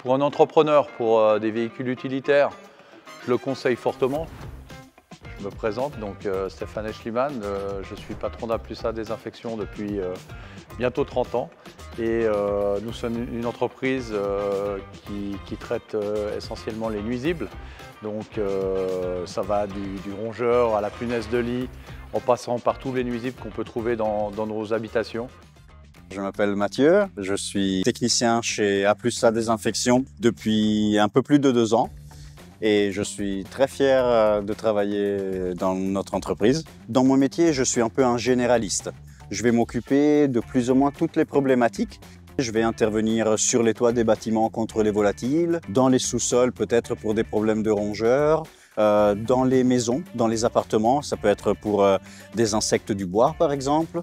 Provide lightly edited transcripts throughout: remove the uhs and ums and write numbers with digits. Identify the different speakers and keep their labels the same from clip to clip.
Speaker 1: Pour un entrepreneur, pour des véhicules utilitaires, je le conseille fortement. Je me présente, donc Stéphane Eschliman, je suis patron d'A+A Désinfection depuis bientôt 30 ans et nous sommes une entreprise qui traite essentiellement les nuisibles. Donc ça va du rongeur à la punaise de lit, en passant par tous les nuisibles qu'on peut trouver dans nos habitations.
Speaker 2: Je m'appelle Mathieu, je suis technicien chez A+A Désinfection depuis un peu plus de 2 ans. Et je suis très fier de travailler dans notre entreprise. Dans mon métier, je suis un peu un généraliste. Je vais m'occuper de plus ou moins toutes les problématiques. Je vais intervenir sur les toits des bâtiments contre les volatiles, dans les sous-sols peut-être pour des problèmes de rongeurs, dans les maisons, dans les appartements, ça peut être pour des insectes du bois par exemple,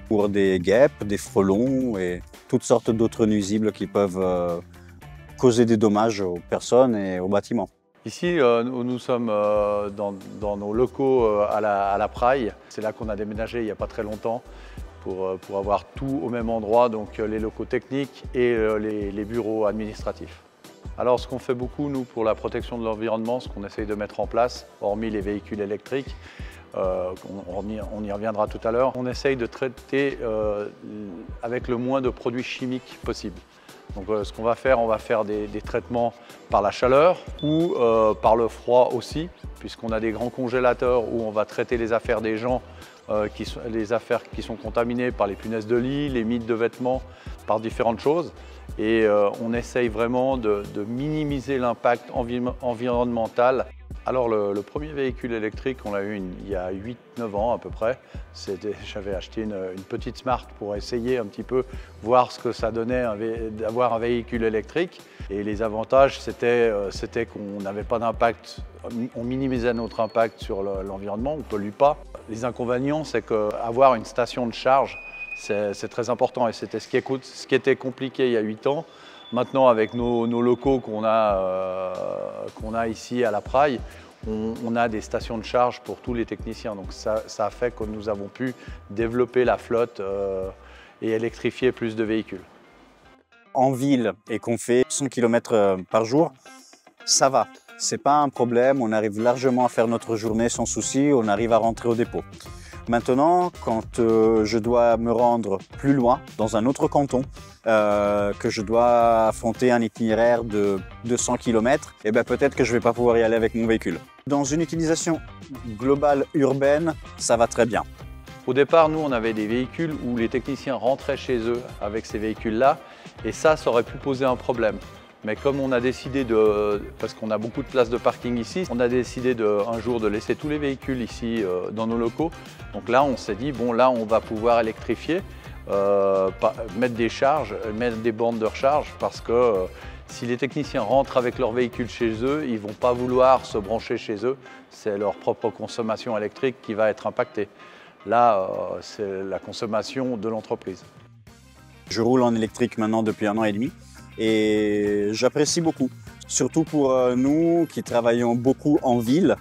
Speaker 2: pour des guêpes, des frelons et toutes sortes d'autres nuisibles qui peuvent causer des dommages aux personnes et aux bâtiments.
Speaker 1: Ici, nous sommes dans nos locaux à la Praille. C'est là qu'on a déménagé il n'y a pas très longtemps pour avoir tout au même endroit, donc les locaux techniques et les bureaux administratifs. Alors ce qu'on fait beaucoup, nous, pour la protection de l'environnement, ce qu'on essaye de mettre en place, hormis les véhicules électriques, on y reviendra tout à l'heure, on essaye de traiter avec le moins de produits chimiques possible. Donc ce qu'on va faire, on va faire des traitements par la chaleur ou par le froid aussi, puisqu'on a des grands congélateurs où on va traiter les affaires des gens, les affaires qui sont contaminées par les punaises de lit, les mites de vêtements, par différentes choses. Et on essaye vraiment de minimiser l'impact environnemental. Alors le premier véhicule électrique, on l'a eu il y a 8-9 ans à peu près. J'avais acheté une petite Smart pour essayer un petit peu, voir ce que ça donnait d'avoir un véhicule électrique. Et les avantages, c'était qu'on n'avait pas d'impact, on minimisait notre impact sur l'environnement, on ne pollue pas. Les inconvénients, c'est qu'avoir une station de charge, c'est très important et c'était ce qui était compliqué il y a 8 ans. Maintenant, avec nos locaux qu'on a ici à la Praille, on a des stations de charge pour tous les techniciens. Donc ça a fait que nous avons pu développer la flotte et électrifier plus de véhicules.
Speaker 2: En ville et qu'on fait 100 km par jour, ça va. C'est pas un problème, on arrive largement à faire notre journée sans souci, on arrive à rentrer au dépôt. Maintenant, quand je dois me rendre plus loin, dans un autre canton, que je dois affronter un itinéraire de 200 km, eh ben peut-être que je ne vais pas pouvoir y aller avec mon véhicule. Dans une utilisation globale urbaine, ça va très bien.
Speaker 1: Au départ, nous, on avait des véhicules où les techniciens rentraient chez eux avec ces véhicules-là, et ça aurait pu poser un problème. Mais comme on a décidé parce qu'on a beaucoup de places de parking ici, on a décidé un jour de laisser tous les véhicules ici dans nos locaux. Donc là, on s'est dit, bon là, on va pouvoir électrifier, mettre des charges, mettre des bornes de recharge, parce que si les techniciens rentrent avec leur véhicule chez eux, ils ne vont pas vouloir se brancher chez eux. C'est leur propre consommation électrique qui va être impactée. Là, c'est la consommation de l'entreprise.
Speaker 2: Je roule en électrique maintenant depuis 1 an et demi. Et j'apprécie beaucoup, surtout pour nous qui travaillons beaucoup en ville,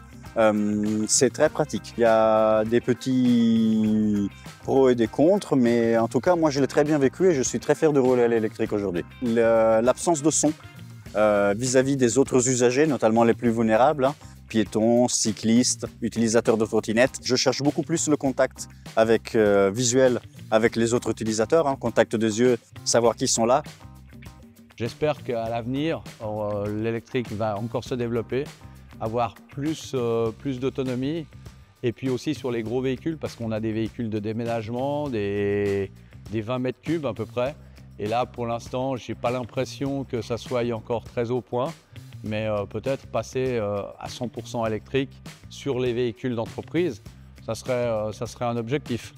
Speaker 2: c'est très pratique. Il y a des petits pros et des contres, mais en tout cas, moi je l'ai très bien vécu et je suis très fier de rouler à l'électrique aujourd'hui. L'absence de son vis-à-vis des autres usagers, notamment les plus vulnérables, piétons, cyclistes, utilisateurs de trottinettes. Je cherche beaucoup plus le contact visuel avec les autres utilisateurs, contact des yeux, savoir qui sont là.
Speaker 1: J'espère qu'à l'avenir, l'électrique va encore se développer, avoir plus d'autonomie et puis aussi sur les gros véhicules parce qu'on a des véhicules de déménagement, des 20 mètres cubes à peu près. Et là, pour l'instant, je n'ai pas l'impression que ça soit encore très au point, mais peut-être passer à 100% électrique sur les véhicules d'entreprise, ça serait un objectif.